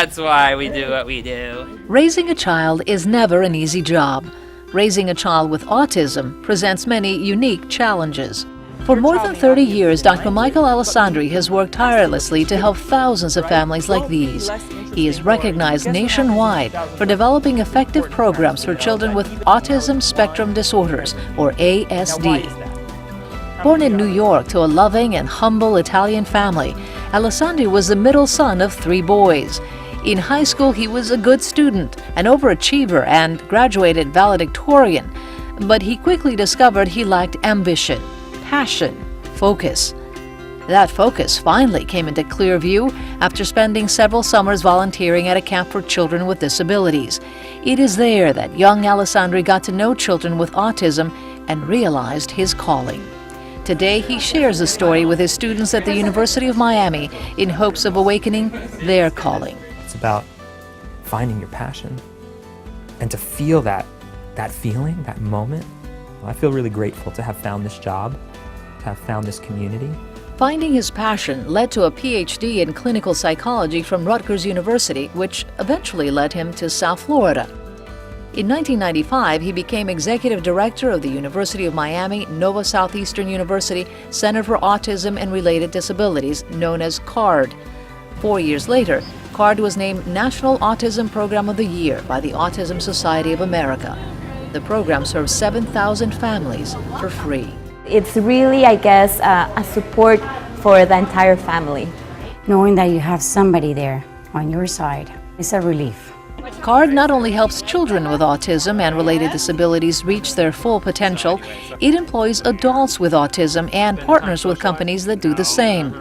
That's why we do what we do. Raising a child is never an easy job. Raising a child with autism presents many unique challenges. For more than 30 years, Dr. Michael Alessandri has worked tirelessly to help thousands of families like these. He is recognized nationwide for developing effective programs for children with autism spectrum disorders, or ASD. Born in New York to a loving and humble Italian family, Alessandri was the middle son of 3 boys. In high school, he was a good student, an overachiever, and graduated valedictorian. But he quickly discovered he lacked ambition, passion, focus. That focus finally came into clear view after spending several summers volunteering at a camp for children with disabilities. It is there that young Alessandri got to know children with autism and realized his calling. Today, he shares the story with his students at the University of Miami in hopes of awakening their calling. It's about finding your passion and to feel that feeling, that moment. I feel really grateful to have found this job, to have found this community. Finding his passion led to a PhD in clinical psychology from Rutgers University, which eventually led him to South Florida. In 1995, he became executive director of the University of Miami Nova Southeastern University Center for Autism and Related Disabilities, known as CARD. 4 years later, CARD was named National Autism Program of the Year by the Autism Society of America. The program serves 7,000 families for free. It's really, I guess, a support for the entire family. Knowing that you have somebody there on your side is a relief. CARD not only helps children with autism and related disabilities reach their full potential, it employs adults with autism and partners with companies that do the same.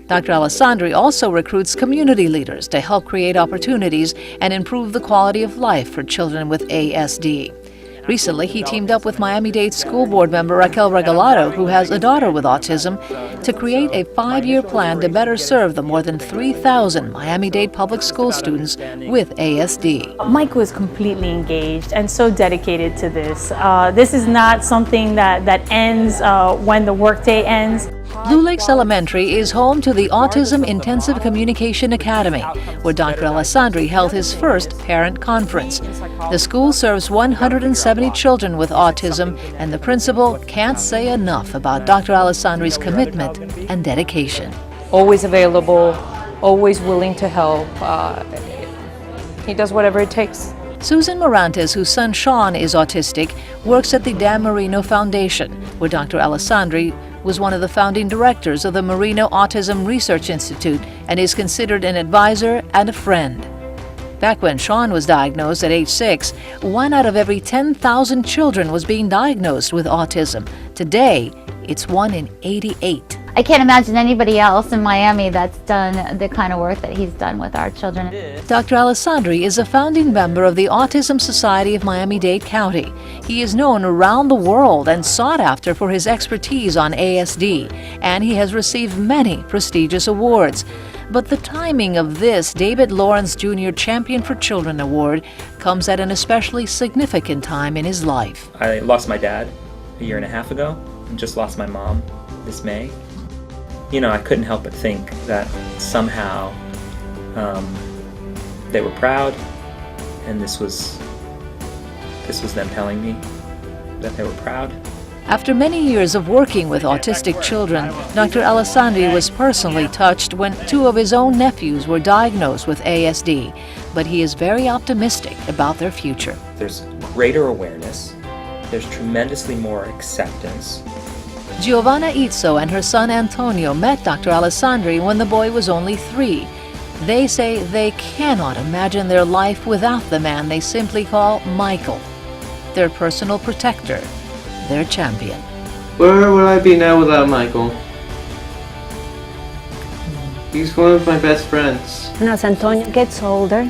Dr. Alessandri also recruits community leaders to help create opportunities and improve the quality of life for children with ASD. Recently, he teamed up with Miami-Dade School Board member Raquel Regalado, who has a daughter with autism, to create a 5-year plan to better serve the more than 3,000 Miami-Dade public school students with ASD. Michael is completely engaged and so dedicated to this. This is not something that ends when the workday ends. Blue Lakes Elementary is home to the Autism Intensive Communication Academy, where Dr. Alessandri held his first parent conference. The school serves 170 children with autism, and the principal can't say enough about Dr. Alessandri's commitment and dedication. Always available, always willing to help. He does whatever it takes. Susan Morantes, whose son Sean is autistic, works at the Dan Marino Foundation, where Dr. Alessandri was one of the founding directors of the Marino Autism Research Institute and is considered an advisor and a friend. Back when Sean was diagnosed at age 6, 1 out of every 10,000 children was being diagnosed with autism. Today, it's 1 in 88. I can't imagine anybody else in Miami that's done the kind of work that he's done with our children. Dr. Alessandri is a founding member of the Autism Society of Miami-Dade County. He is known around the world and sought after for his expertise on ASD, and he has received many prestigious awards. But the timing of this David Lawrence Jr. Champion for Children Award comes at an especially significant time in his life. I lost my dad a year and a half ago and just lost my mom this May. You know, I couldn't help but think that somehow they were proud, and this was them telling me that they were proud. After many years of working with autistic children, Dr. Alessandri was personally touched when 2 of his own nephews were diagnosed with ASD, but he is very optimistic about their future. There's greater awareness, there's tremendously more acceptance. Giovanna Izzo and her son Antonio met Dr. Alessandri when the boy was only 3. They say they cannot imagine their life without the man they simply call Michael, their personal protector, their champion. Where would I be now without Michael? He's one of my best friends. And as Antonio gets older,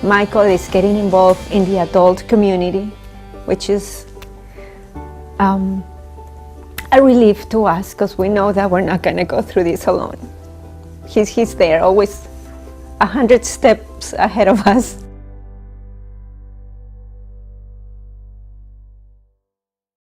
Michael is getting involved in the adult community, which is a relief to us because we know that we're not going to go through this alone. He's there, always 100 steps ahead of us.